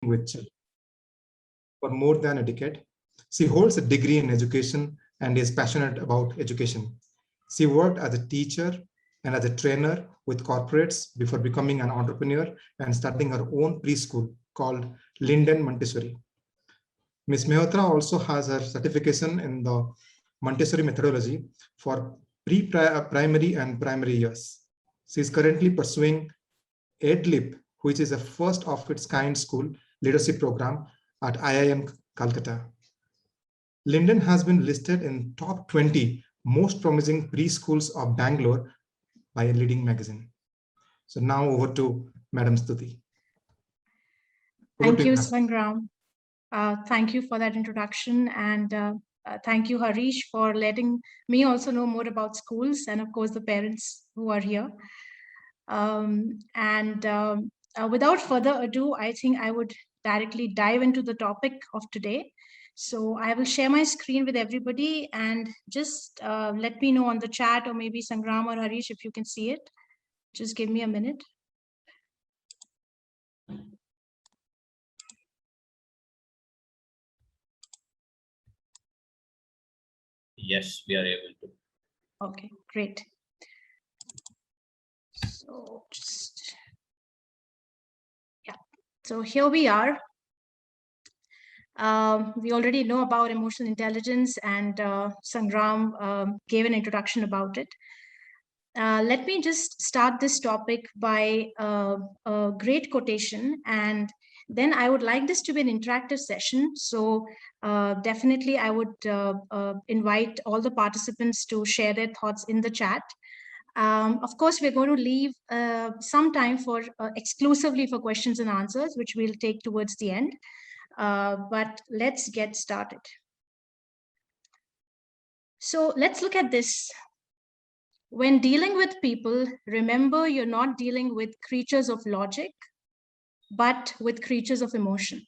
with children. For more than a decade, she holds a degree in education and is passionate about education. She worked as a teacher and as a trainer with corporates before becoming an entrepreneur and starting her own preschool called Linden Montessori. Ms. Mehrotra also has her certification in the Montessori methodology for pre-primary and primary years. She is currently pursuing Edlead, which is a first of its kind school leadership program at IIM Calcutta. Linden has been listed in top 20 most promising preschools of Bangalore by a leading magazine. So now over to Madam Stuti. Thank you, Sangram. Thank you for that introduction, and thank you, Harish, for letting me also know more about schools and, of course, the parents who are here. Without further ado, I think I would directly dive into the topic of today. So I will share my screen with everybody, and just let me know on the chat, or maybe Sangram or Harish, if you can see it. Just give me a minute. Yes, we are able to. Okay, great. So just, yeah, so here we are. We already know about emotional intelligence, and Sangram gave an introduction about it. Let me just start this topic by a great quotation, and then I would like this to be an interactive session. So definitely I would invite all the participants to share their thoughts in the chat. Of course, we're going to leave some time for exclusively for questions and answers, which we'll take towards the end. But let's get started. So let's look at this. When dealing with people, remember you're not dealing with creatures of logic, but with creatures of emotion.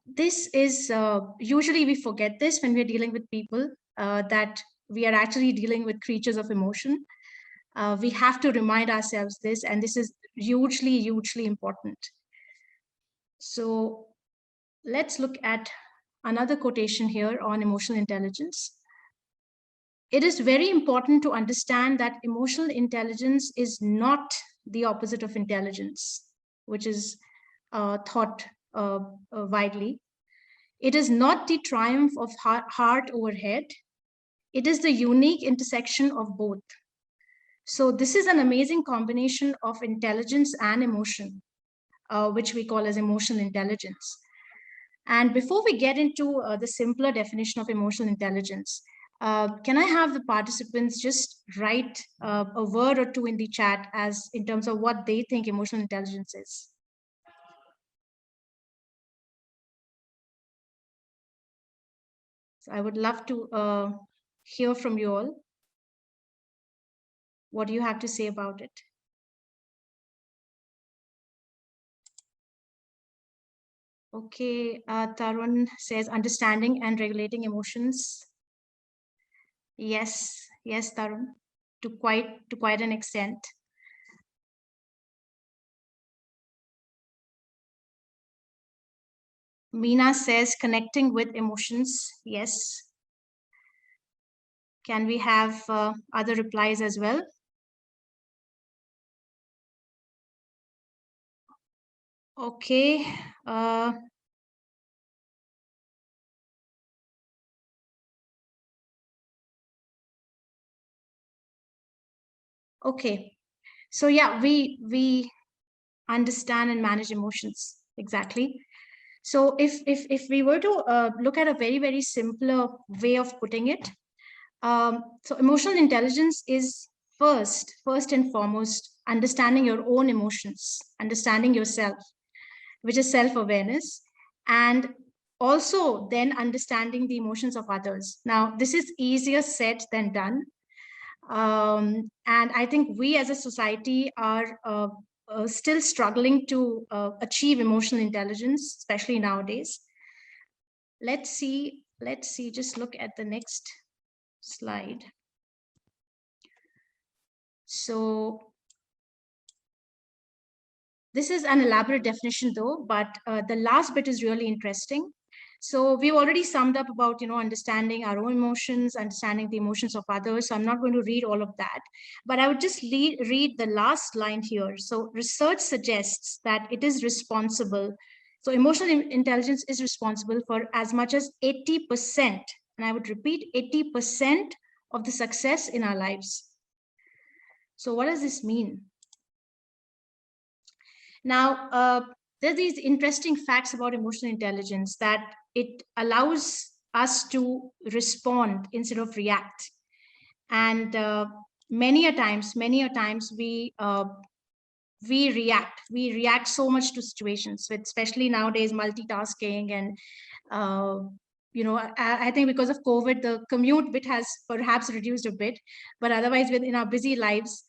This is, usually we forget this when we're dealing with people, that we are actually dealing with creatures of emotion. We have to remind ourselves this, and this is hugely, hugely important. So let's look at another quotation here on emotional intelligence. It is very important to understand that emotional intelligence is not the opposite of intelligence, which is thought widely. It is not the triumph of heart over head. It is the unique intersection of both. So this is an amazing combination of intelligence and emotion, which we call as emotional intelligence. And before we get into the simpler definition of emotional intelligence, can I have the participants just write a word or two in the chat as in terms of what they think emotional intelligence is? So I would love to hear from you all. What do you have to say about it? Okay, Tarun says understanding and regulating emotions. Yes, yes, Tarun, to quite an extent. Meena says connecting with emotions. Yes. Can we have other replies as well? Okay. Okay. So yeah, we understand and manage emotions. Exactly. So if we were to look at a very, very simpler way of putting it, so emotional intelligence is first and foremost understanding your own emotions, understanding yourself, which is self-awareness, and also then understanding the emotions of others. Now, this is easier said than done. And I think we as a society are still struggling to achieve emotional intelligence, especially nowadays. Let's see, just look at the next slide. So This is an elaborate definition though, but the last bit is really interesting. So we've already summed up about, understanding our own emotions, understanding the emotions of others. So I'm not going to read all of that, but I would just read the last line here. So research suggests that it is responsible. So emotional intelligence is responsible for as much as 80%, and I would repeat, 80% of the success in our lives. So what does this mean? Now, there's these interesting facts about emotional intelligence, that it allows us to respond instead of react. And many a times we react so much to situations, especially nowadays, multitasking. And I think because of COVID, the commute bit has perhaps reduced a bit, but otherwise within our busy lives,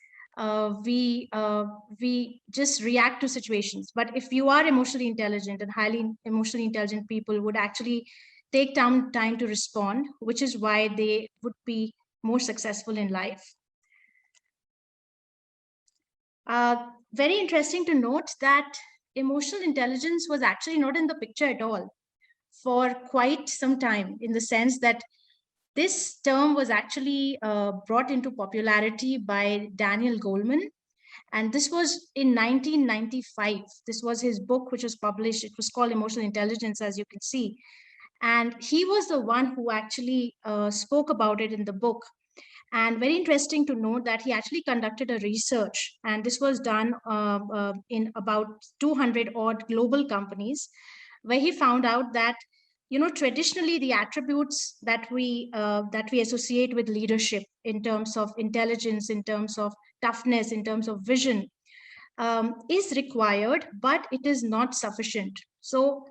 we just react to situations. But if you are emotionally intelligent, and highly emotionally intelligent people would actually take time to respond, which is why they would be more successful in life. Very interesting to note that emotional intelligence was actually not in the picture at all for quite some time, in the sense that this term was actually brought into popularity by Daniel Goldman. And this was in 1995. This was his book, which was published. It was called Emotional Intelligence, as you can see. And he was the one who actually spoke about it in the book. And very interesting to note that he actually conducted a research, and this was done in about 200 odd global companies, where he found out that, traditionally the attributes that we associate with leadership, in terms of intelligence, in terms of toughness, in terms of vision, is required, but it is not sufficient. So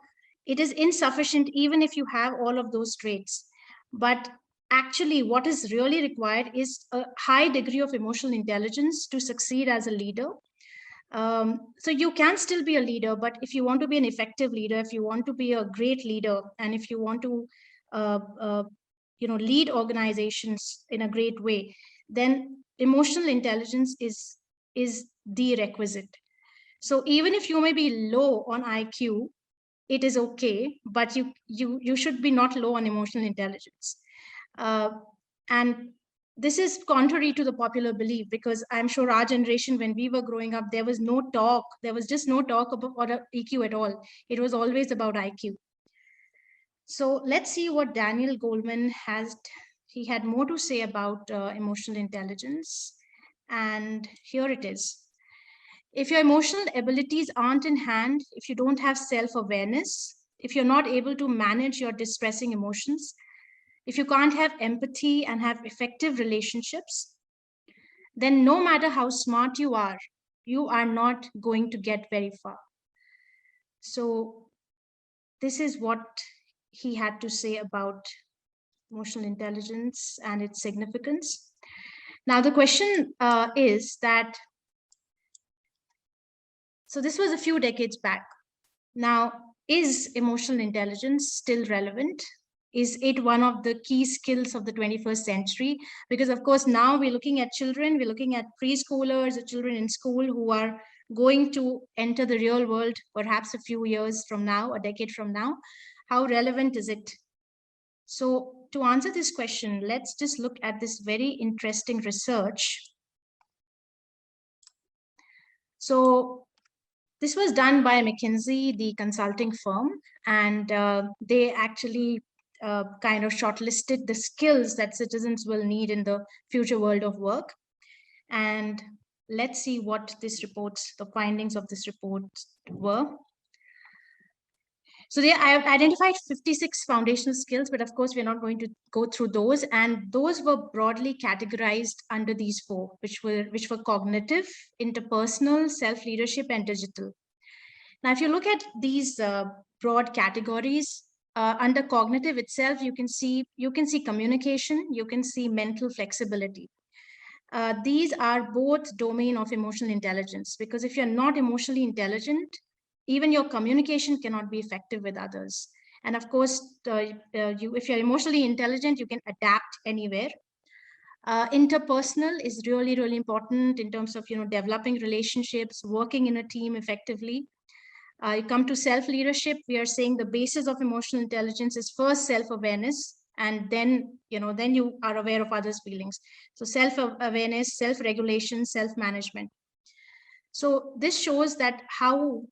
it is insufficient even if you have all of those traits. But actually, what is really required is a high degree of emotional intelligence to succeed as a leader. So you can still be a leader, but if you want to be an effective leader, if you want to be a great leader, and if you want to lead organizations in a great way, then emotional intelligence is the requisite. So even if you may be low on IQ, it is okay, but you should be not low on emotional intelligence. And this is contrary to the popular belief, because I'm sure our generation, when we were growing up, there was just no talk about EQ at all. It was always about IQ. So let's see what Daniel Goldman he had more to say about emotional intelligence. And here it is. If your emotional abilities aren't in hand, if you don't have self-awareness, if you're not able to manage your distressing emotions, if you can't have empathy and have effective relationships, then no matter how smart you are not going to get very far. So this is what he had to say about emotional intelligence and its significance. Now, the question is that, so this was a few decades back. Now, is emotional intelligence still relevant? Is it one of the key skills of the 21st century? Because of course, now we're looking at children, we're looking at preschoolers, the children in school who are going to enter the real world, perhaps a few years from now, a decade from now. How relevant is it? So to answer this question, let's just look at this very interesting research. So this was done by McKinsey, the consulting firm, and they actually kind of shortlisted the skills that citizens will need in the future world of work. And let's see what the findings of this report were. So I have identified 56 foundational skills, but of course, we're not going to go through those. And those were broadly categorized under these four, which were cognitive, interpersonal, self-leadership, and digital. Now, if you look at these broad categories, under cognitive itself, you can see communication, you can see mental flexibility. These are both domain of emotional intelligence, because if you're not emotionally intelligent, even your communication cannot be effective with others. And of course, if you're emotionally intelligent, you can adapt anywhere. Interpersonal is really, really important in terms of, developing relationships, working in a team effectively. You come to self-leadership, we are saying the basis of emotional intelligence is first self-awareness, and then, then you are aware of others' feelings. So self-awareness, self-regulation, self-management. So this shows that how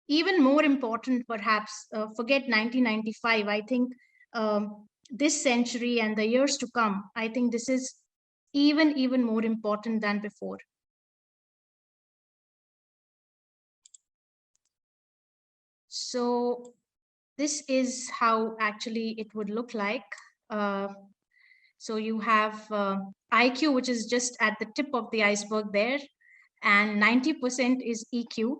even more important, perhaps, forget 1995, I think this century and the years to come, I think this is even more important than before. So this is how actually it would look like. So you have IQ, which is just at the tip of the iceberg there, and 90% is EQ,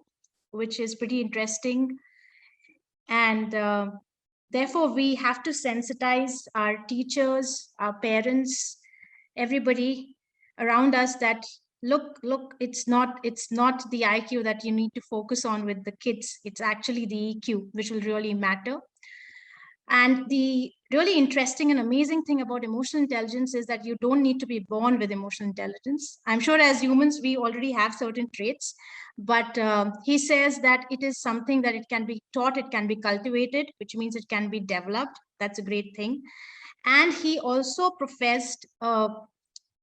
which is pretty interesting. And therefore, we have to sensitize our teachers, our parents, everybody around us that look, it's not the IQ that you need to focus on with the kids. It's actually the EQ, which will really matter. And the really interesting and amazing thing about emotional intelligence is that you don't need to be born with emotional intelligence. I'm sure as humans, we already have certain traits, but he says that it is something that it can be taught, it can be cultivated, which means it can be developed. That's a great thing. And he also professed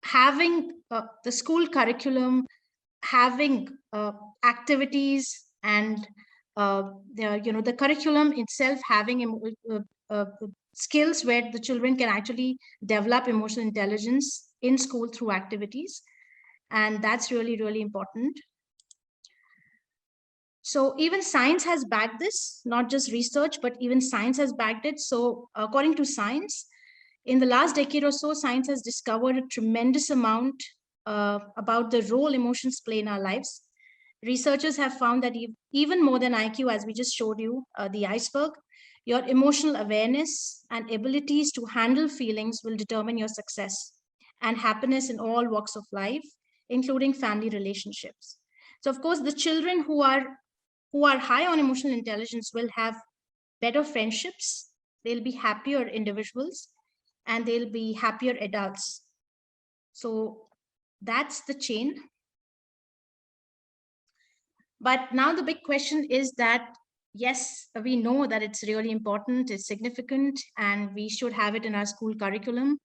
having the school curriculum, having activities, and the curriculum itself having skills where the children can actually develop emotional intelligence in school through activities. And that's really, really important. So even science has backed this, not just research, but even science has backed it. So according to science, in the last decade or so, science has discovered a tremendous amount about the role emotions play in our lives. Researchers have found that even more than IQ, as we just showed you, the iceberg, your emotional awareness and abilities to handle feelings will determine your success and happiness in all walks of life, including family relationships. So of course, the children who are high on emotional intelligence will have better friendships, they'll be happier individuals, and they'll be happier adults. So that's the chain. But now the big question is that, yes, we know that it's really important, it's significant, and we should have it in our school curriculum.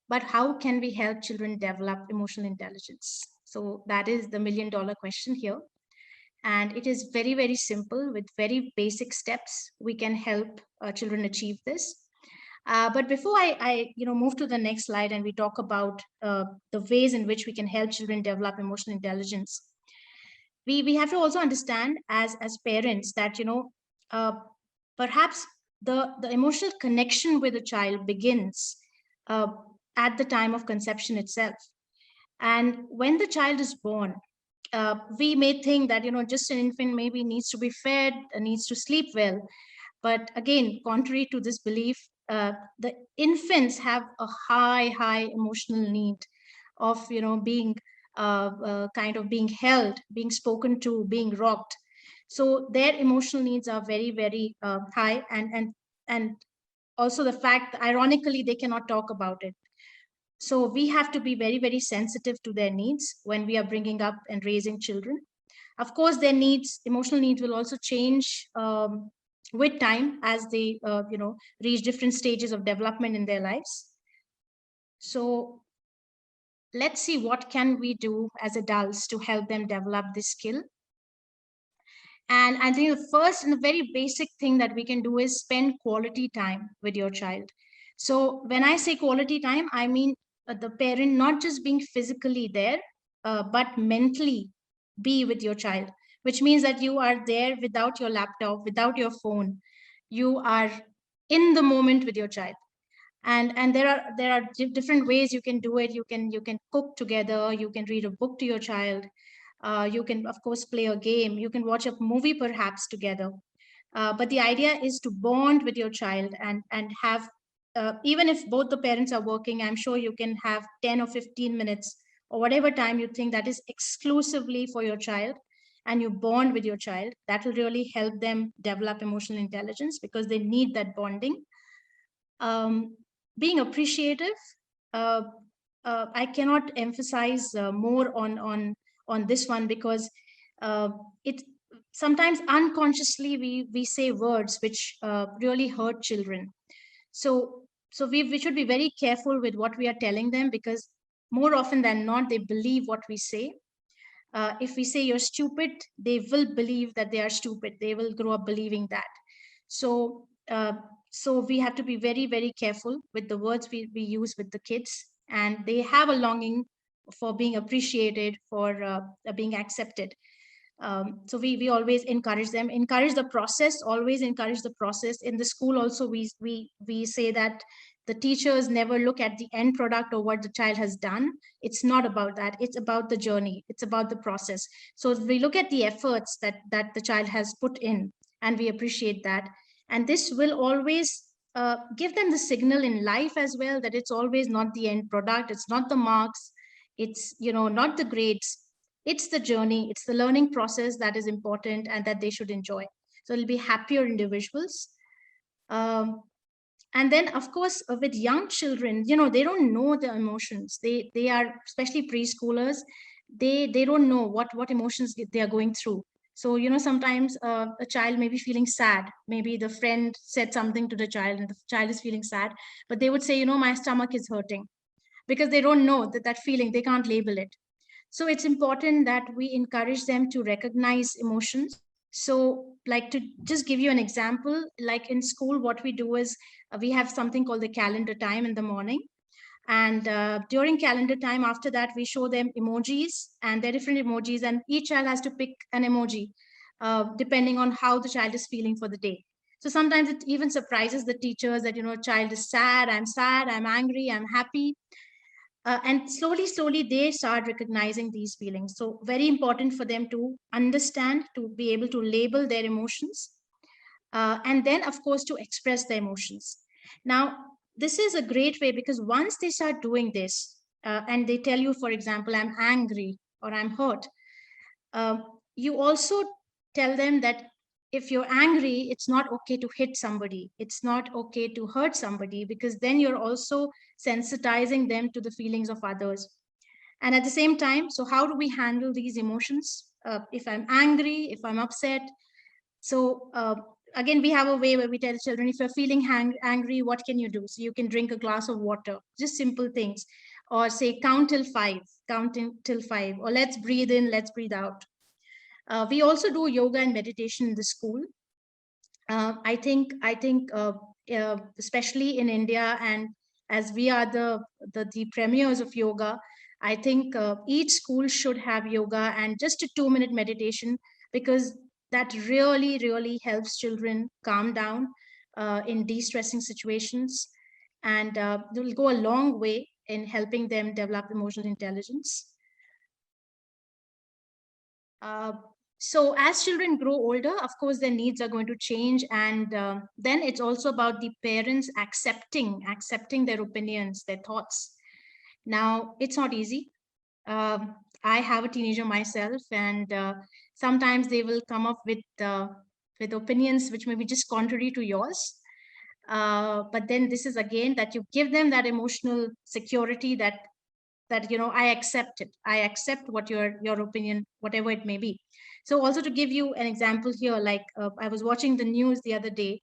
But how can we help children develop emotional intelligence? So that is the million-dollar question here. And it is very, very simple. With very basic steps, we can help children achieve this. But before I move to the next slide and we talk about the ways in which we can help children develop emotional intelligence, we have to also understand as parents that perhaps the emotional connection with a child begins at the time of conception itself. And when the child is born, we may think that just an infant maybe needs to be fed, needs to sleep well. But again, contrary to this belief, the infants have a high emotional need of being kind of being held, being spoken to, being rocked. So their emotional needs are very, very high, and also the fact, ironically, they cannot talk about it. So we have to be very, very sensitive to their needs when we are bringing up and raising children. Of course, their needs, emotional needs, will also change with time as they reach different stages of development in their lives. So let's see what can we do as adults to help them develop this skill. And I think the first and the very basic thing that we can do is spend quality time with your child. So when I say quality time, I mean the parent not just being physically there, but mentally be with your child, which means that you are there without your laptop, without your phone. You are in the moment with your child. And there are different ways you can do it. You can cook together, you can read a book to your child, you can of course play a game, you can watch a movie perhaps together. But the idea is to bond with your child and have even if both the parents are working, I'm sure you can have 10 or 15 minutes or whatever time you think that is exclusively for your child, and you bond with your child. That will really help them develop emotional intelligence because they need that bonding. Being appreciative, I cannot emphasize more on this one, because it sometimes unconsciously we say words which really hurt children. So we should be very careful with what we are telling them, because more often than not they believe what we say. If we say you're stupid, they will believe that they are stupid. They will grow up believing that. So so we have to be very, very careful with the words we use with the kids, and they have a longing for being appreciated, for being accepted. So we always encourage them, encourage the process, always encourage the process. In the school also, we say that the teachers never look at the end product or what the child has done. It's not about that. It's about the journey. It's about the process. So we look at the efforts that the child has put in, and we appreciate that. And this will always give them the signal in life as well, that it's always not the end product. It's not the marks. It's, not the grades. It's the journey. It's the learning process that is important and that they should enjoy. So it'll be happier individuals. And then, of course, with young children, they don't know the emotions. They are, especially preschoolers, they don't know what emotions they are going through. So, sometimes a child may be feeling sad. Maybe the friend said something to the child and the child is feeling sad, but they would say, my stomach is hurting, because they don't know that feeling, they can't label it. So it's important that we encourage them to recognize emotions. So, like, to just give you an example, like in school, what we do is we have something called the calendar time in the morning. And during calendar time, after that, we show them emojis, and there are different emojis, and each child has to pick an emoji depending on how the child is feeling for the day. So sometimes it even surprises the teachers that, child is sad, I'm angry, I'm happy. And slowly, they start recognizing these feelings. So very important for them to understand, to be able to label their emotions. And then, of course, to express their emotions. Now, this is a great way, because once they start doing this, and they tell you, for example, I'm angry or I'm hurt, you also tell them that if you're angry, it's not okay to hit somebody. It's not okay to hurt somebody, because then you're also sensitizing them to the feelings of others. And at the same time, so how do we handle these emotions? If I'm angry, if I'm upset. So again, we have a way where we tell children, if you're feeling angry, what can you do? So you can drink a glass of water, just simple things, or say count till 5, or let's breathe in, let's breathe out. We also do yoga and meditation in the school. I think especially in India, and as we are the premiers of yoga, I think each school should have yoga and just a 2-minute meditation, because that really helps children calm down in de-stressing situations, and it will go a long way in helping them develop emotional intelligence. So as children grow older, of course, their needs are going to change. And then it's also about the parents accepting their opinions, their thoughts. Now, it's not easy. I have a teenager myself, and sometimes they will come up with opinions which may be just contrary to yours. But then this is again that you give them that emotional security that I accept it. I accept what your opinion, whatever it may be. So also to give you an example here, like I was watching the news the other day,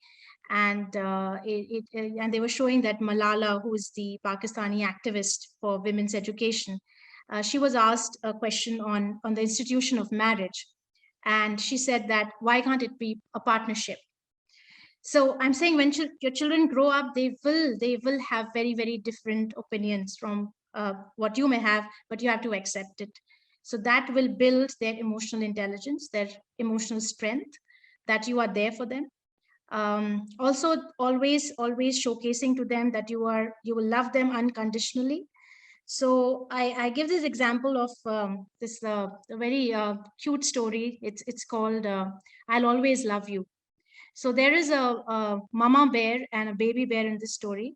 and and they were showing that Malala, who is the Pakistani activist for women's education, she was asked a question on the institution of marriage, and she said that why can't it be a partnership? So I'm saying when your children grow up, they will have very different opinions from what you may have, but you have to accept it. So that will build their emotional intelligence, their emotional strength, that you are there for them. Also, always showcasing to them that you will love them unconditionally. So I give this example of this a very cute story. It's called I'll Always Love You. So there is a mama bear and a baby bear in this story.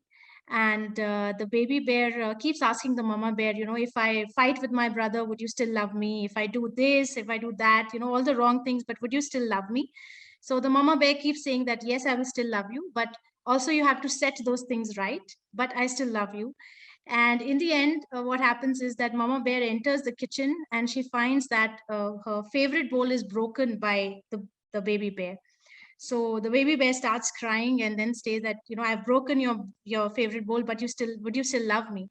And the baby bear keeps asking the mama bear, if I fight with my brother, would you still love me? If I do this, if I do that, all the wrong things, but would you still love me? So the mama bear keeps saying that, yes, I will still love you, but also you have to set those things right, but I still love you. And in the end, what happens is that Mama Bear enters the kitchen and she finds that her favorite bowl is broken by the baby bear. So the baby bear starts crying and then says that, I've broken your favorite bowl, but would you still love me?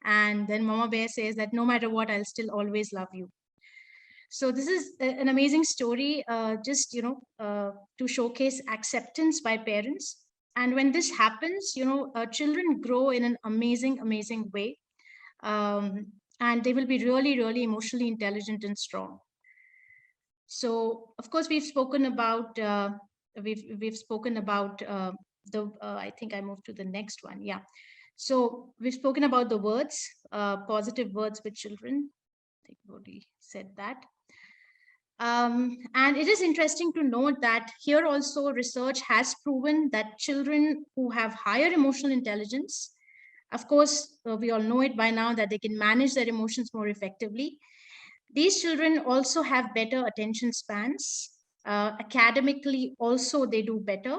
And then Mama Bear says that no matter what, I'll still always love you. So this is an amazing story, just, to showcase acceptance by parents. And when this happens, children grow in an amazing, amazing way. And they will be really, really emotionally intelligent and strong. So, of course, we've spoken about we've spoken about I think I moved to the next one. Yeah. So we've spoken about the words, positive words with children. I think I already said that. And it is interesting to note that here also research has proven that children who have higher emotional intelligence, of course, we all know it by now that they can manage their emotions more effectively. These children also have better attention spans. Academically, also they do better.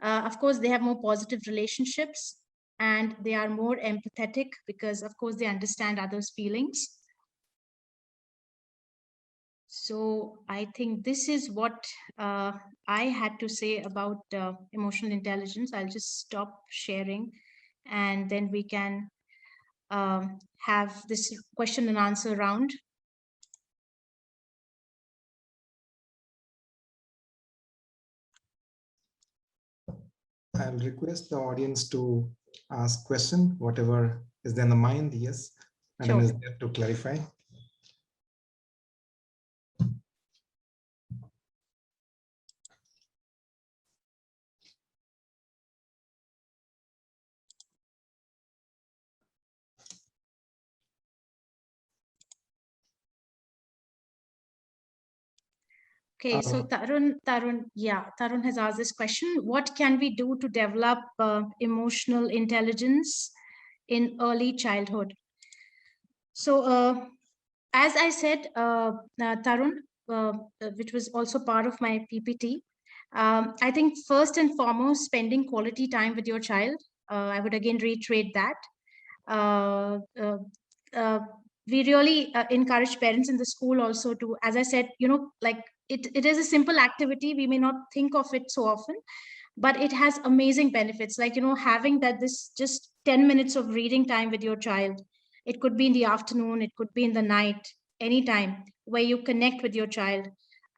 Of course, they have more positive relationships and they are more empathetic because, of course, they understand others' feelings. So I think this is what I had to say about emotional intelligence. I'll just stop sharing and then we can have this question and answer round. I'll request the audience to ask question, whatever is there in the mind, yes, and Sure. is there to clarify. Okay, so Tarun has asked this question. What can we do to develop emotional intelligence in early childhood? So, as I said, Tarun, which was also part of my PPT, I think first and foremost, spending quality time with your child. I would again reiterate that. We really encourage parents in the school also to, as I said, like it is a simple activity. We may not think of it so often, but it has amazing benefits. Like, having this just 10 minutes of reading time with your child. It could be in the afternoon, it could be in the night, anytime where you connect with your child.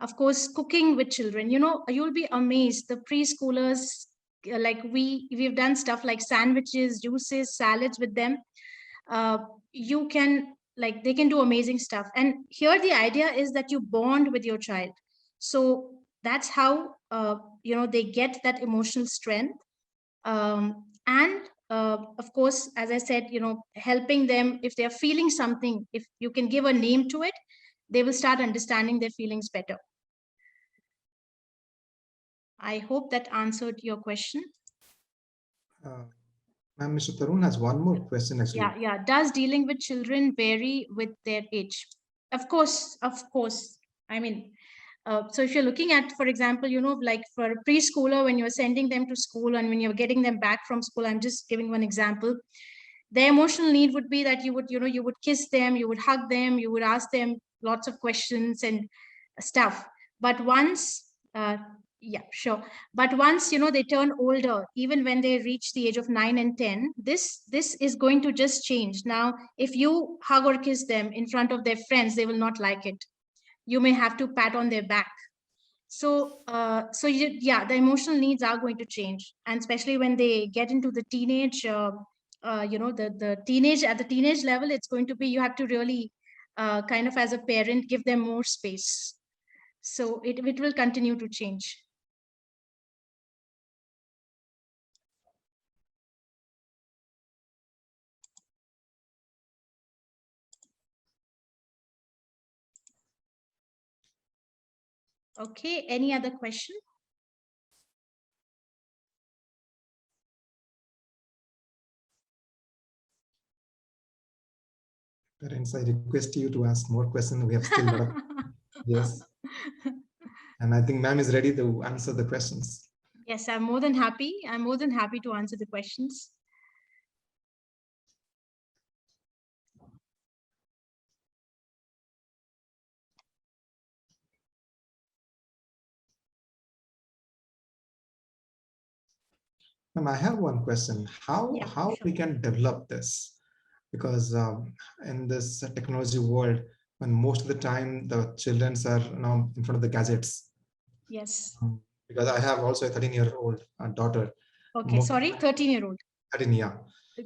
Of course, cooking with children, you'll be amazed. The preschoolers, like we've done stuff like sandwiches, juices, salads with them. You can, like, they can do amazing stuff. And here the idea is that you bond with your child. So that's how they get that emotional strength. And of course, as I said, helping them, if they're feeling something, if you can give a name to it, they will start understanding their feelings better. I hope that answered your question. Ma'am, Mr. Tarun has one more question actually. Yeah. Does dealing with children vary with their age? Of course. I mean, so if you're looking at, for example, like for a preschooler, when you're sending them to school and when you're getting them back from school, I'm just giving one example. Their emotional need would be that you would kiss them, you would hug them, you would ask them lots of questions and stuff. But once, yeah, sure. But once, they turn older, even when they reach the age of 9 and 10, this is going to just change. Now, if you hug or kiss them in front of their friends, they will not like it. You may have to pat on their back. So, the emotional needs are going to change. And especially when they get into the teenage, the teenage, at the teenage level, it's going to be, you have to really kind of, as a parent, give them more space. So it will continue to change. Okay, any other question? Parents, I request you to ask more questions. We have still a lot of, yes. And I think ma'am is ready to answer the questions. Yes, I'm more than happy. I'm more than happy to answer the questions. Ma'am, I have one question. How Yeah, how sure. we can develop this? Because in this technology world, when most of the time the children are in front of the gadgets. Yes. Because I have also a 13-year-old daughter. Okay. Most of Sorry, the time, 13-year-old. 13, yeah.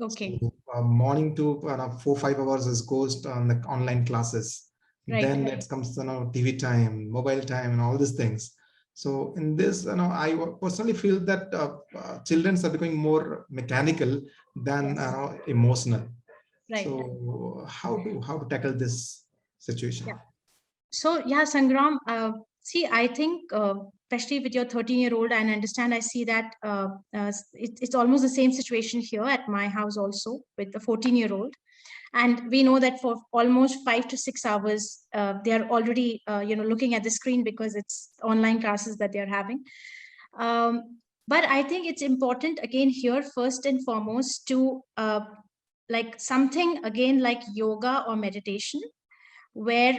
Okay. So morning to 4-5 hours is goes on the online classes. Right. Then it comes to TV time, mobile time, and all these things. So in this, I personally feel that children are becoming more mechanical than Yes. emotional. Right. So how to tackle this situation? Yeah. So yeah, Sangram, see, I think especially with your 13-year-old, and I understand, I see that it's almost the same situation here at my house also with the 14-year-old. And we know that for almost 5 to 6 hours, they are already, looking at the screen because it's online classes that they're having. But I think it's important again here, first and foremost, to like something again like yoga or meditation, where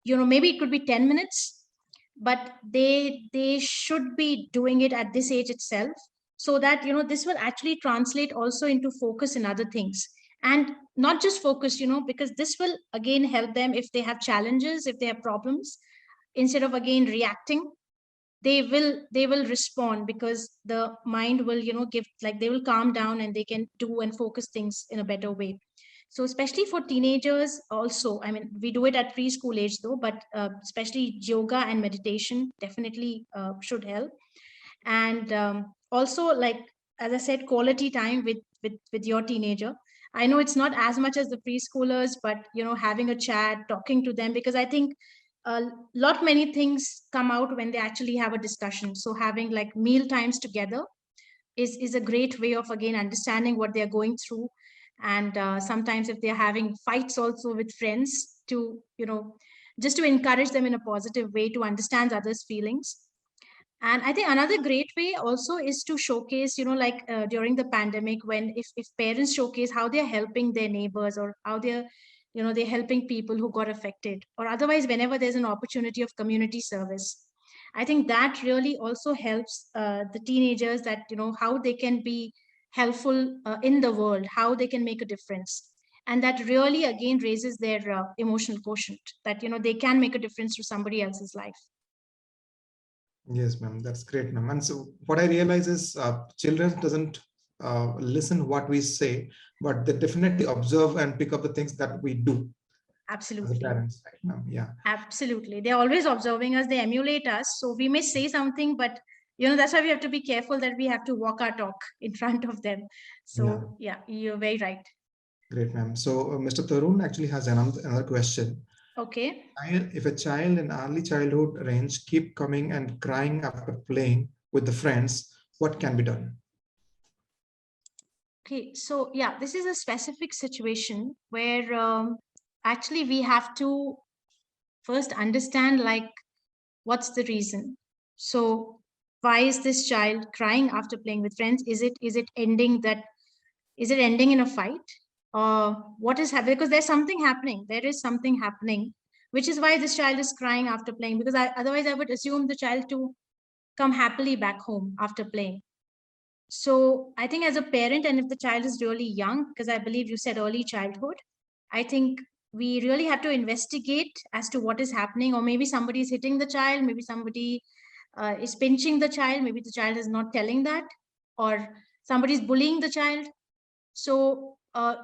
maybe it could be 10 minutes, but they should be doing it at this age itself, so that this will actually translate also into focus in other things. And not just focus, because this will again help them if they have challenges, if they have problems. Instead of again reacting, they will respond, because the mind will give, like, they will calm down and they can do and focus things in a better way. So especially for teenagers also, I mean, we do it at preschool age though, but especially yoga and meditation definitely should help. And also, like, as I said, quality time with your teenager. I know it's not as much as the preschoolers, but having a chat, talking to them, because I think a lot many things come out when they actually have a discussion. So having like meal times together is a great way of again understanding what they're going through. And sometimes if they're having fights also with friends, to just to encourage them in a positive way to understand others feelings. And I think another great way also is to showcase, like during the pandemic, when if parents showcase how they're helping their neighbors, or how they're helping people who got affected, or otherwise whenever there's an opportunity of community service. I think that really also helps the teenagers, that how they can be helpful in the world, how they can make a difference. And that really again raises their emotional quotient, that they can make a difference to somebody else's life. Yes, ma'am. That's great, ma'am. And so what I realize is children doesn't listen what we say, but they definitely observe and pick up the things that we do as Absolutely. parents, right, ma'am? Yeah. Absolutely. They're always observing us, they emulate us. So we may say something, but that's why we have to be careful that we have to walk our talk in front of them. So yeah, you're very right. Great, ma'am. So Mr. Tarun actually has another question. Okay. If a child in early childhood range keep coming and crying after playing with the friends, what can be done? Okay. So yeah, this is a specific situation where actually we have to first understand, like, what's the reason. So why is this child crying after playing with friends? Is it ending in a fight, or what is happening? Because there is something happening, which is why this child is crying after playing, because otherwise I would assume the child to come happily back home after playing. So I think as a parent, and if the child is really young, because I believe you said early childhood, I think we really have to investigate as to what is happening. Or maybe somebody is hitting the child, maybe somebody is pinching the child, maybe the child is not telling that, or somebody is bullying the child. So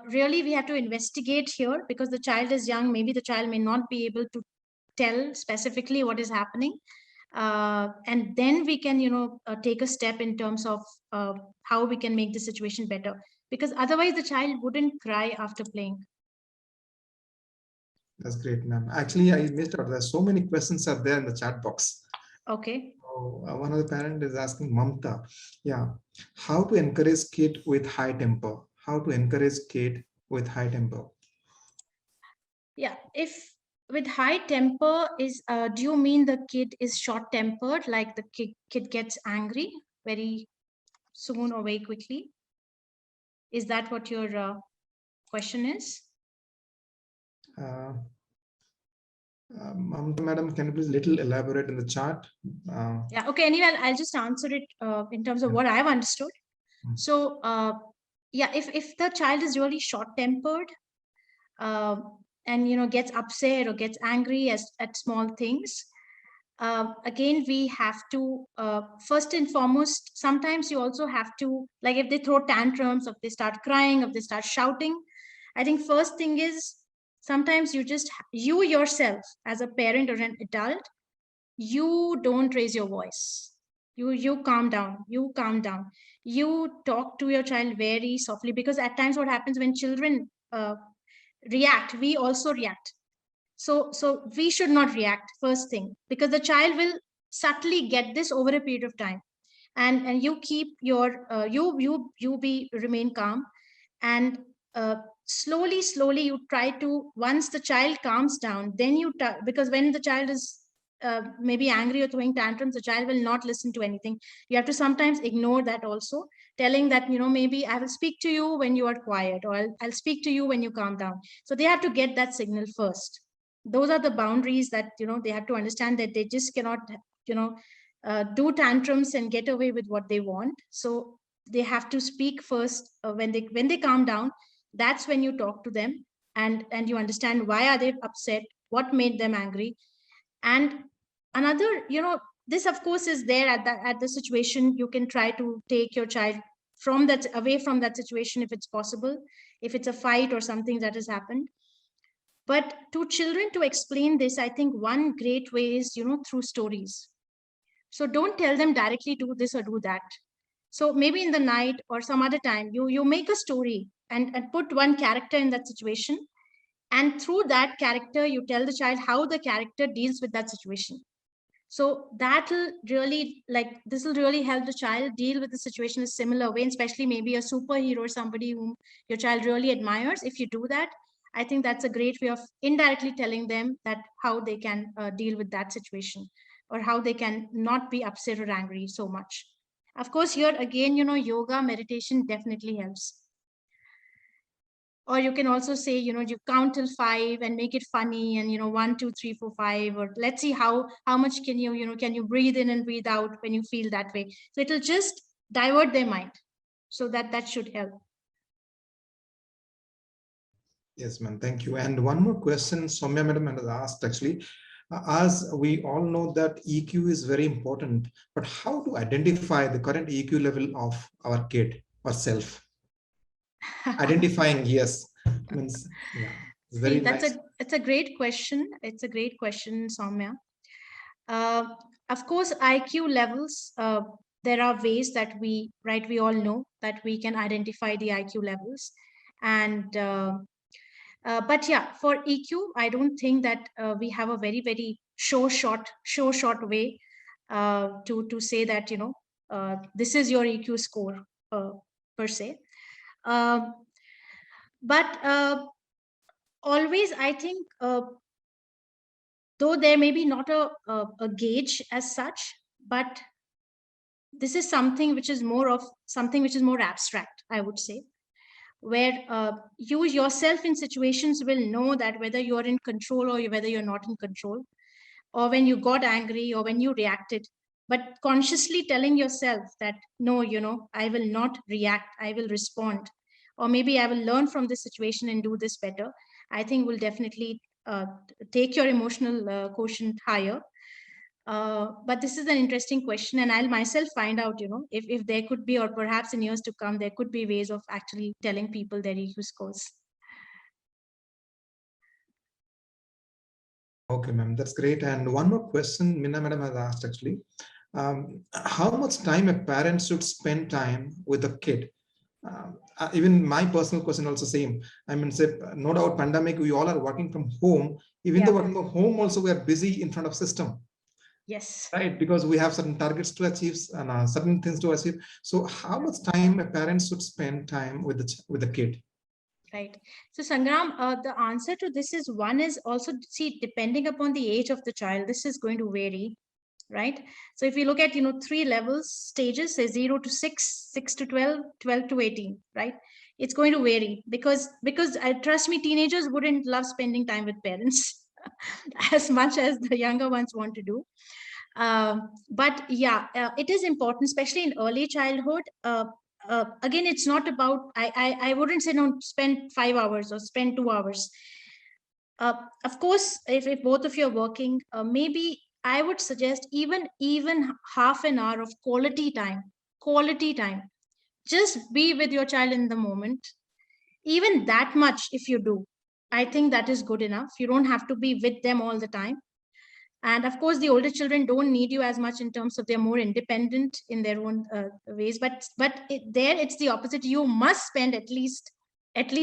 really we have to investigate here, because the child is young, maybe the child may not be able to tell specifically what is happening. And then we can take a step in terms of how we can make the situation better, because otherwise the child wouldn't cry after playing. That's great, ma'am. Actually, I missed out. There's so many questions are there in the chat box. Okay. So, one of the parent is asking Mamta, yeah, how to encourage kid with high temper? How to encourage kid with high temper? Yeah, if with high temper is, do you mean the kid is short tempered, like the kid gets angry very soon or very quickly? Is that what your question is? Madam, can you please little elaborate in the chat? Yeah, okay, anyway, I'll just answer it in terms of what I've understood. So yeah, if the child is really short-tempered and gets upset or gets angry at small things, again, we have to first and foremost, sometimes you also have to, like if they throw tantrums, if they start crying, if they start shouting, I think first thing is sometimes you yourself as a parent or an adult, you don't raise your voice. You calm down, you talk to your child very softly, because at times what happens when children react, we also react. So we should not react first thing, because the child will subtly get this over a period of time. And you keep your remain calm, and slowly you try to, once the child calms down, then because when the child is maybe angry or throwing tantrums, the child will not listen to anything. You have to sometimes ignore that also, telling that maybe I will speak to you when you are quiet, or I'll speak to you when you calm down. So they have to get that signal first. Those are the boundaries that they have to understand, that they just cannot do tantrums and get away with what they want. So they have to speak first. When they calm down, that's when you talk to them, and you understand why are they upset, what made them angry. And another, this of course is there at the situation. You can try to take your child away from that situation if it's possible, if it's a fight or something that has happened. But to children, to explain this, I think one great way is through stories. So don't tell them directly do this or do that. So maybe in the night or some other time, you make a story and put one character in that situation, and through that character you tell the child how the character deals with that situation. So that'll really, this will really help the child deal with the situation in a similar way, especially maybe a superhero or somebody whom your child really admires. If you do that, I think that's a great way of indirectly telling them that how they can deal with that situation, or how they can not be upset or angry so much. Of course, here again, yoga, meditation definitely helps. Or you can also say, you count till 5 and make it funny, and 1, 2, 3, 4, 5, or let's see how much can you breathe in and breathe out when you feel that way. So it'll just divert their mind. So that should help. Yes, ma'am. Thank you. And one more question Soumya madam has asked, actually. As we all know that EQ is very important, but how to identify the current EQ level of our kid or self? Identifying, yes, means, yeah, very nice. It's a great question. It's a great question, Soumya. Of course, IQ levels, there are ways that we all know that we can identify the IQ levels. And but yeah, for EQ, I don't think that we have a very, very short way to say that, this is your EQ score per se. But always, I think, though there may be not a gauge as such, but this is something which is more abstract, I would say, where you yourself in situations will know that whether you're in control or whether you're not in control, or when you got angry or when you reacted, but consciously telling yourself that, no, I will not react, I will respond, or maybe I will learn from this situation and do this better, I think will definitely take your emotional quotient higher. But this is an interesting question, and I'll myself find out, if there could be, or perhaps in years to come, there could be ways of actually telling people their EQ scores. Okay, ma'am, that's great. And one more question Minna madam has asked, actually. How much time a parent should spend time with a kid? Even my personal question also same. I mean, say, no doubt pandemic, we all are working from home. Even though working from home also, we are busy in front of system. Yes. Right, because we have certain targets to achieve and certain things to achieve. So how much time a parent should spend time with the kid? Right. So Sangram, the answer to this is, one is also, see, depending upon the age of the child, this is going to vary, right? So if you look at, 3 levels, stages, say 0 to 6, 6 to 12, 12 to 18, right? It's going to vary because trust me, teenagers wouldn't love spending time with parents as much as the younger ones want to do. But yeah, it is important, especially in early childhood. again, it's not about, I wouldn't say no, spend 5 hours or spend 2 hours. Of course, if both of you are working, maybe I would suggest even half an hour of quality time. Just be with your child in the moment. Even that much, if you do, I think that is good enough. You don't have to be with them all the time. And of course, the older children don't need you as much in terms of they're more independent in their own ways. But there, it's the opposite. You must spend at least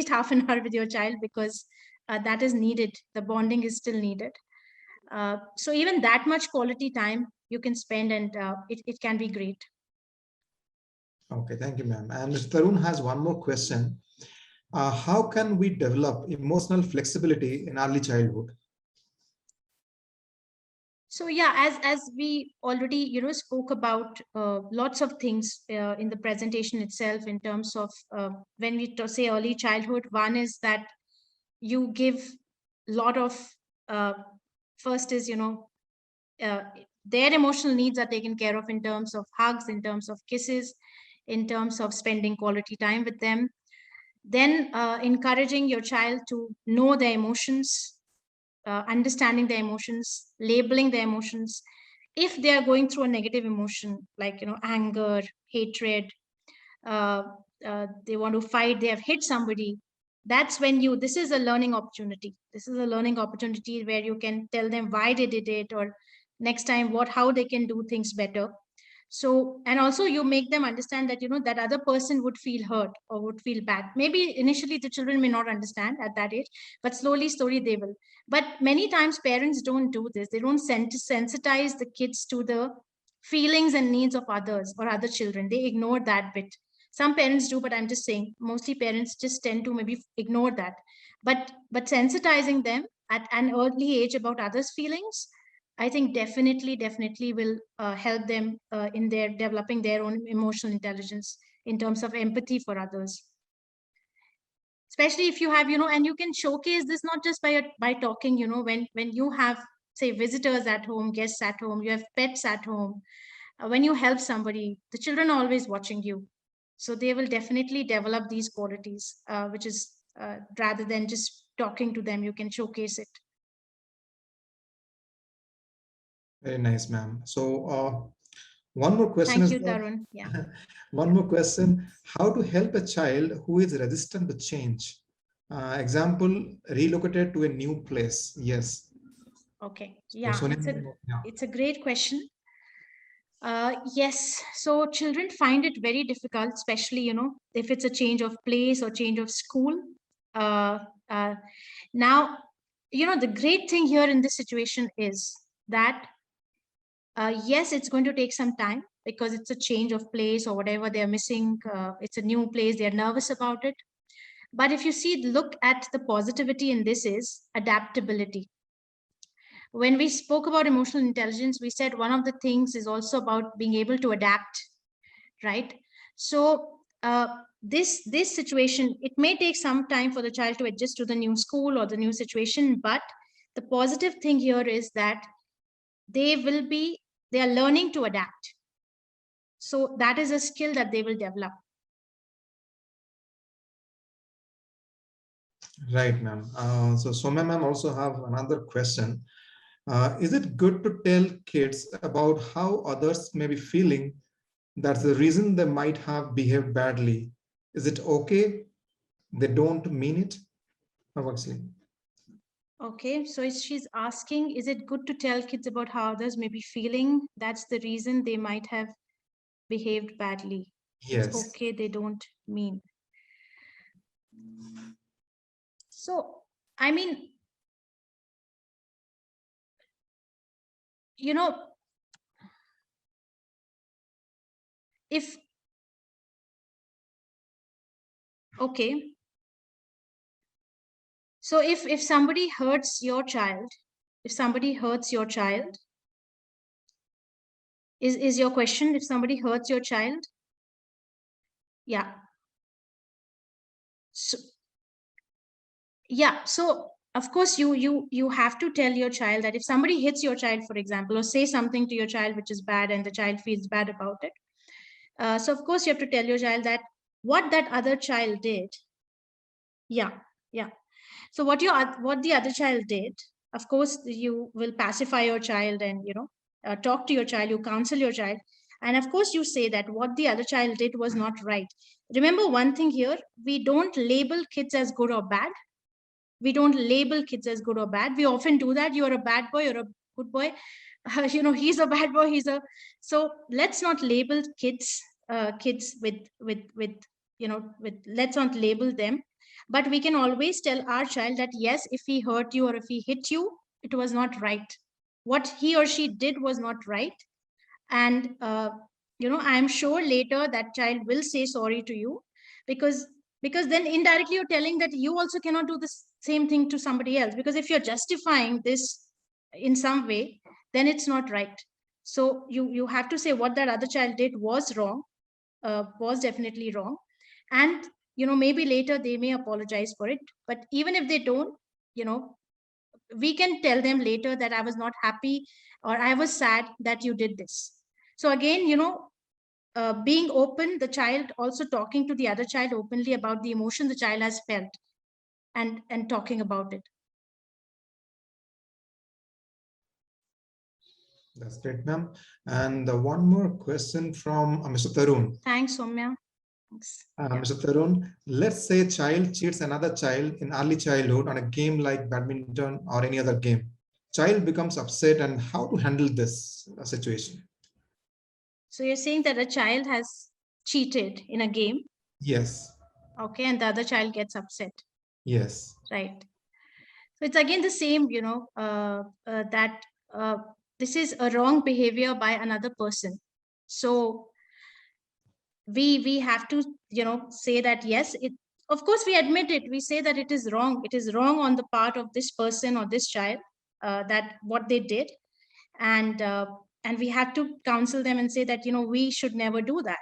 half an hour with your child, because that is needed. The bonding is still needed. So even that much quality time you can spend, and it can be great. Okay, thank you, ma'am. And Mr. Tarun has one more question. How can we develop emotional flexibility in early childhood? So yeah, as we already spoke about lots of things in the presentation itself, in terms of when we say early childhood, one is that you give a lot of first is their emotional needs are taken care of in terms of hugs, in terms of kisses, in terms of spending quality time with them. Then encouraging your child to know their emotions, understanding their emotions, labeling their emotions. If they are going through a negative emotion, like anger, hatred, they want to fight, they have hit somebody, that's when this is a learning opportunity. This is a learning opportunity where you can tell them why they did it, or next time how they can do things better. So, and also you make them understand that that other person would feel hurt or would feel bad. Maybe initially the children may not understand at that age, but slowly they will. But many times parents don't do this. They don't sensitize the kids to the feelings and needs of others or other children. They ignore that bit. Some parents do, but I'm just saying mostly parents just tend to maybe ignore that. But sensitizing them at an early age about others' feelings, I think definitely will help them in their developing their own emotional intelligence in terms of empathy for others. Especially if you have, and you can showcase this not just by talking, when you have, say, visitors at home, guests at home, you have pets at home, when you help somebody, the children are always watching you. So they will definitely develop these qualities, which is rather than just talking to them, you can showcase it. Very nice, ma'am. So one more question. Thank you, Tarun. Yeah. One more question. How to help a child who is resistant to change? Example, relocated to a new place. Yes. Okay. Yeah, So, it's a great question. Yes. So children find it very difficult, especially, if it's a change of place or change of school. Now, the great thing here in this situation is that yes, it's going to take some time because it's a change of place or whatever they're missing. It's a new place. They're nervous about it. But if you look at the positivity in this is adaptability. When we spoke about emotional intelligence, we said one of the things is also about being able to adapt, right? So this situation, it may take some time for the child to adjust to the new school or the new situation, but the positive thing here is that they are learning to adapt. So that is a skill that they will develop. Right, ma'am. So Soumya ma'am also have another question. Is it good to tell kids about how others may be feeling? That's the reason they might have behaved badly. Is it okay? They don't mean it? Okay, so she's asking, is it good to tell kids about how others may be feeling? That's the reason they might have behaved badly. Yes. It's okay, they don't mean. So, I mean, okay. So if somebody hurts your child, is your question if somebody hurts your child? Yeah. So, yeah. So of course you have to tell your child that if somebody hits your child, for example, or say something to your child which is bad and the child feels bad about it, So of course you have to tell your child that what that other child did. Yeah. So what the other child did, of course you will pacify your child and talk to your child, you counsel your child, and of course you say that what the other child did was not right. Remember one thing here, we don't label kids as good or bad. We don't label kids as good or bad. We often do that. You're a bad boy or a good boy. He's a bad boy. So let's not label kids with let's not label them. But we can always tell our child that, yes, if he hurt you or if he hit you, it was not right. What he or she did was not right. And, I'm sure later that child will say sorry to you, because then indirectly you're telling that you also cannot do the same thing to somebody else. Because if you're justifying this in some way, then it's not right. So you have to say what that other child did was wrong, was definitely wrong. And maybe later they may apologize for it, but even if they don't, we can tell them later that I was not happy or I was sad that you did this. So again, being open, the child also talking to the other child openly about the emotion the child has felt, and talking about it. That's great, ma'am. And one more question from Mr. Tarun. Thanks, Soumya. Mr. Tarun, let's say a child cheats another child in early childhood on a game like badminton or any other game. Child becomes upset, and how to handle this situation? So you're saying that a child has cheated in a game? Yes. Okay, and the other child gets upset. Yes. Right. So it's again the same, that this is a wrong behavior by another person. So we have to say that, yes, of course we admit it, we say that it is wrong on the part of this person or this child, that what they did, and we have to counsel them and say that we should never do that.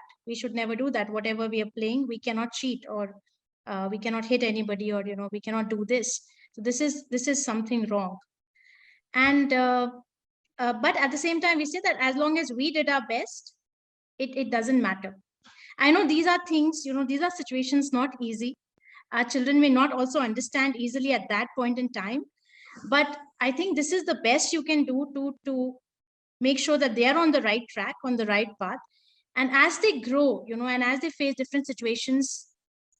Whatever we are playing, we cannot cheat, or we cannot hit anybody, or we cannot do this. So this is something wrong. And but at the same time we say that as long as we did our best, it doesn't matter. I know these are things, these are situations not easy. Our children may not also understand easily at that point in time, but I think this is the best you can do to make sure that they are on the right track, on the right path. And as they grow, and as they face different situations,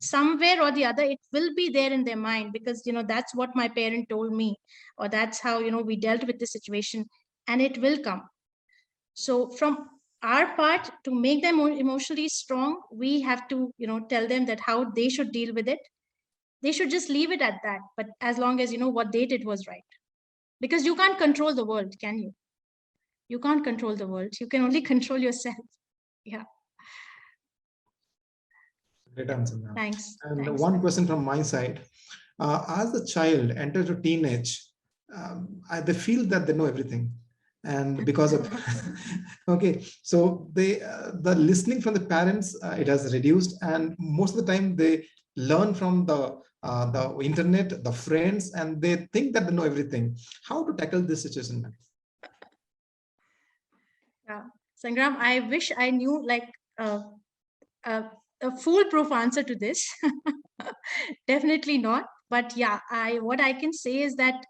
somewhere or the other, it will be there in their mind, because, that's what my parent told me, or that's how, we dealt with the situation, and it will come. So from our part, to make them more emotionally strong, we have to, tell them that how they should deal with it. They should just leave it at that. But as long as, what they did was right. Because you can't control the world, can you? You can't control the world. You can only control yourself. Yeah. Great answer, ma'am. Thanks. And Thanks. one question from my side. As the child enters a teenage, they feel that they know everything. And because of okay, so they the listening from the parents, it has reduced, and most of the time they learn from the internet, the friends, and they think that they know everything. How to tackle this situation, ma'am? Yeah, Sangram, I wish I knew like a foolproof answer to this. Definitely not. But yeah, what I can say is that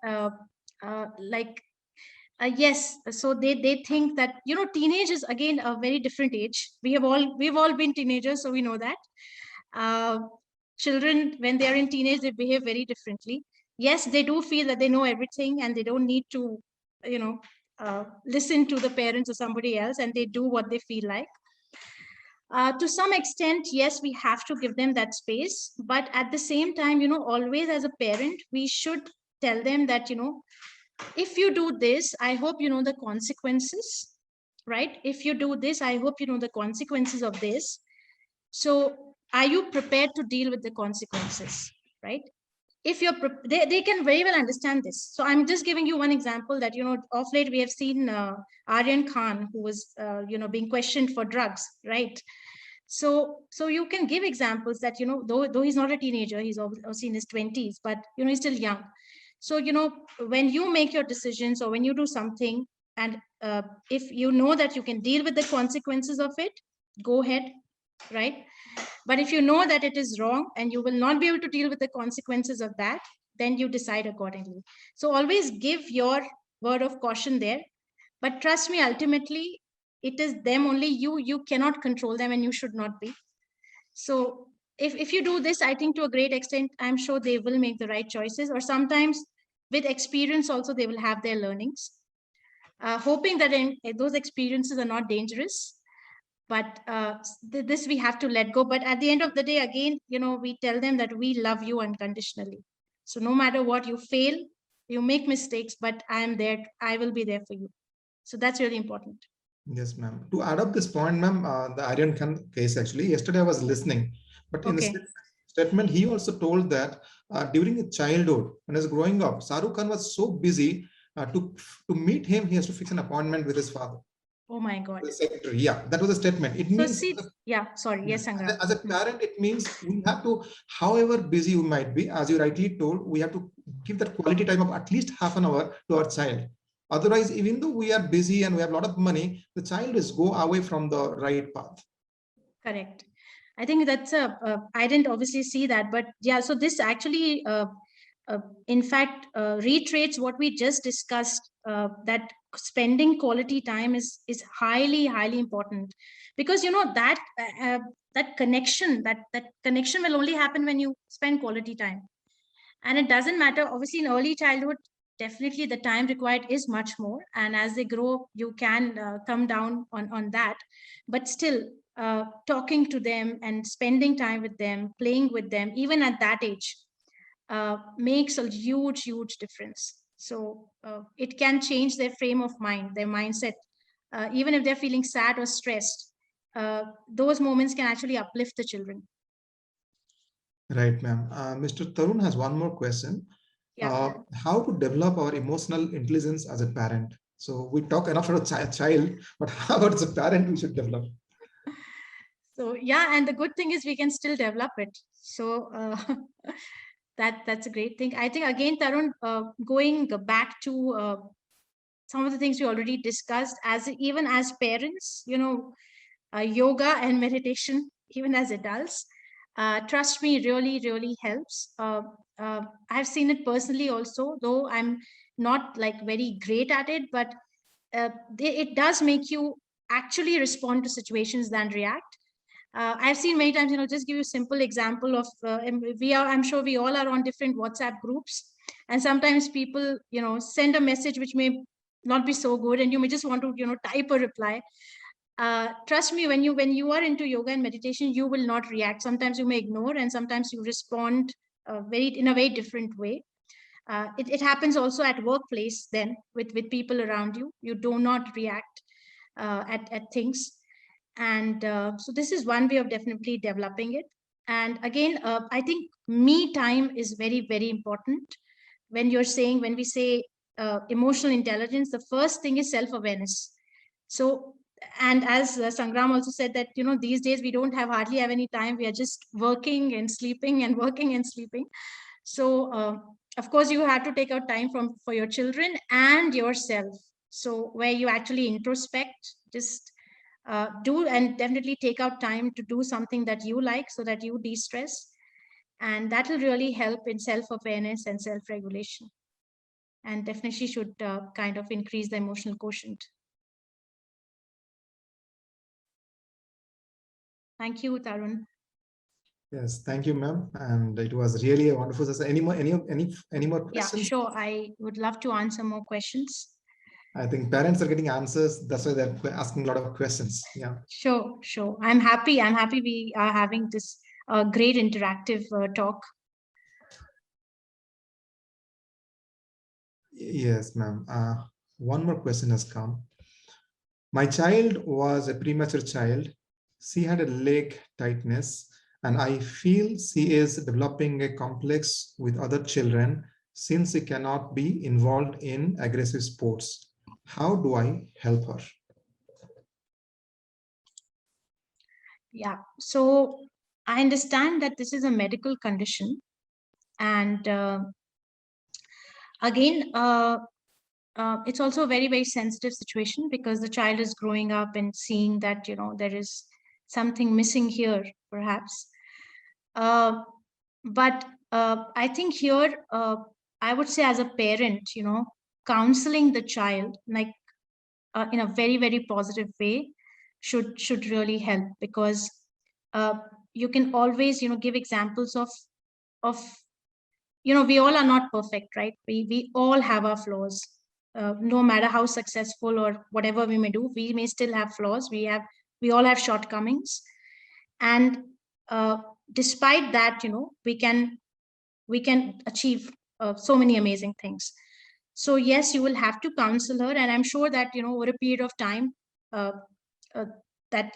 yes, so they think that teenage is again a very different age. We've all been teenagers, so we know that children, when they are in teenage, they behave very differently. Yes, they do feel that they know everything and they don't need to listen to the parents or somebody else, and they do what they feel like. To some extent, yes, we have to give them that space, but at the same time, always as a parent, we should tell them that if you do this, I hope you know the consequences, right? If you do this, I hope you know the consequences of this. So are you prepared to deal with the consequences, right? If you're, they can very well understand this. So I'm just giving you one example that, of late we have seen Aryan Khan, who was, being questioned for drugs, right? So you can give examples that, though he's not a teenager, he's obviously in his 20s, but, he's still young. So, when you make your decisions or when you do something, and if you know that you can deal with the consequences of it, go ahead, right? But if you know that it is wrong and you will not be able to deal with the consequences of that, then you decide accordingly. So always give your word of caution there. But trust me, ultimately, it is them only. You cannot control them, and you should not be. So if you do this, I think to a great extent, I'm sure they will make the right choices, or sometimes with experience also, they will have their learnings. Hoping that those experiences are not dangerous, but this we have to let go. But at the end of the day, again, we tell them that we love you unconditionally. So no matter what, you fail, you make mistakes, but I am there. I will be there for you. So that's really important. Yes, ma'am. To add up this point, ma'am, the Aryan Khan case, actually, yesterday I was listening, but in the statement, he also told that during his childhood, when he was growing up, Shahrukh Khan was so busy to meet him, he has to fix an appointment with his father. Oh my God. Yeah, that was a statement. It means, yes, Sangram. As a parent, it means we have to, however busy you might be, as you rightly told, we have to give that quality time of at least half an hour to our child. Otherwise, even though we are busy and we have a lot of money, the child is go away from the right path. Correct. I think that's I didn't obviously see that, but yeah, so this actually, in fact, reiterates what we just discussed, that spending quality time is highly, highly important, because that connection will only happen when you spend quality time. And it doesn't matter, obviously, in early childhood, definitely the time required is much more, and as they grow, you can come down on that. But still, talking to them and spending time with them, playing with them, even at that age, makes a huge difference. So it can change their frame of mind, their mindset. Even if they're feeling sad or stressed, those moments can actually uplift the children. Right, ma'am. Mr. Tarun has one more question. How to develop our emotional intelligence as a parent? So we talk enough about a child, but how about as a parent we should develop? So yeah, and the good thing is we can still develop it. So that's a great thing. I think, again, Tarun, going back to some of the things we already discussed, even as parents, yoga and meditation, even as adults, trust me, really helps. I've seen it personally also, though I'm not like very great at it, but it does make you actually respond to situations than react. I've seen many times, just give you a simple example of, I'm sure we all are on different WhatsApp groups, and sometimes people, send a message which may not be so good, and you may just want to, type a reply. Trust me, when you are into yoga and meditation, you will not react. Sometimes you may ignore, and sometimes you respond in a very different way. It happens also at workplace, then with people around you. You do not react at things. And so this is one way of definitely developing it. And again, I think me time is very important. When we say emotional intelligence, the first thing is self-awareness. So, and as Sangram also said, that these days we don't hardly have any time. We are just working and sleeping and working and sleeping. So of course you have to take out time for your children and yourself, so where you actually introspect, just do, and definitely take out time to do something that you like, so that you de-stress, and that will really help in self-awareness and self-regulation, and definitely should kind of increase the emotional quotient. Thank you, Tarun. Yes, thank you, ma'am. And it was really a wonderful session. Any more questions? Yeah, sure. I would love to answer more questions. I think parents are getting answers. That's why they're asking a lot of questions. Yeah. Sure. I'm happy we are having this great interactive talk. Yes, ma'am. One more question has come. My child was a premature child. She had a leg tightness, and I feel she is developing a complex with other children since she cannot be involved in aggressive sports. How do I help her? Yeah, so I understand that this is a medical condition, and again, it's also a very sensitive situation, because the child is growing up and seeing that there is something missing here, perhaps. But I think here, I would say as a parent, counseling the child, like in a very, very positive way, should really help, because you can always, give examples of, we all are not perfect, right? We all have our flaws. No matter how successful or whatever we may do, we may still have flaws. We all have shortcomings. And despite that, we can achieve so many amazing things. So yes, you will have to counsel her, and I'm sure that over a period of time, that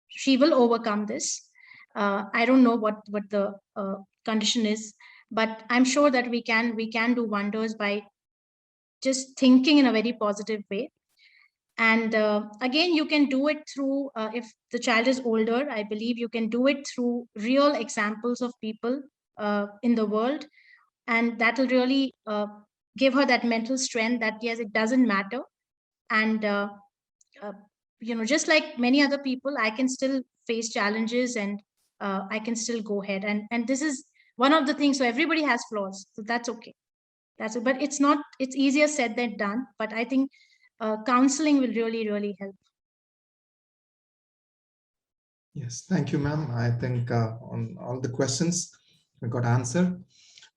she will overcome this. I don't know what the condition is, but I'm sure that we can do wonders by just thinking in a very positive way. And again, you can do it through, if the child is older, I believe you can do it through real examples of people in the world, and that will really give her that mental strength that yes, it doesn't matter. And just like many other people, I can still face challenges, and I can still go ahead. And this is one of the things. So everybody has flaws, so that's okay. But it's easier said than done. But I think counseling will really, really help. Yes, thank you, ma'am. I think on all the questions we got answered,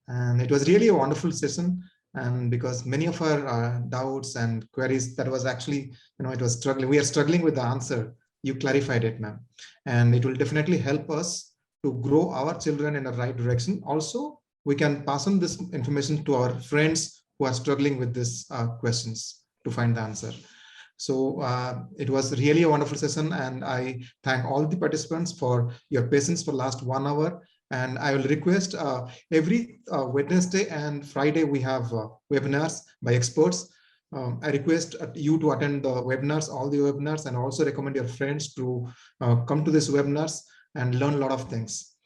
and it was really a wonderful session. And because many of our doubts and queries that was actually, it was struggling. We are struggling with the answer. You clarified it, ma'am, and it will definitely help us to grow our children in the right direction. Also, we can pass on this information to our friends who are struggling with these questions to find the answer. So it was really a wonderful session, and I thank all the participants for your patience for last 1 hour. And I will request every Wednesday and Friday we have webinars by experts. I request you to attend the webinars, all the webinars, and also recommend your friends to come to these webinars and learn a lot of things,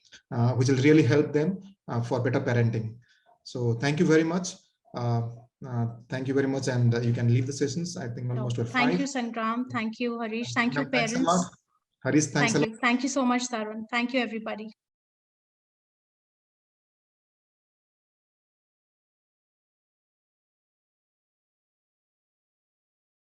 which will really help them for better parenting. So thank you very much. Thank you very much, and you can leave the sessions. I think almost at 5. Thank you, Sangram. Thank you, Harish. Thank you, parents. Harish, thanks a lot. Thank you so much, Tarun. Thank you, everybody.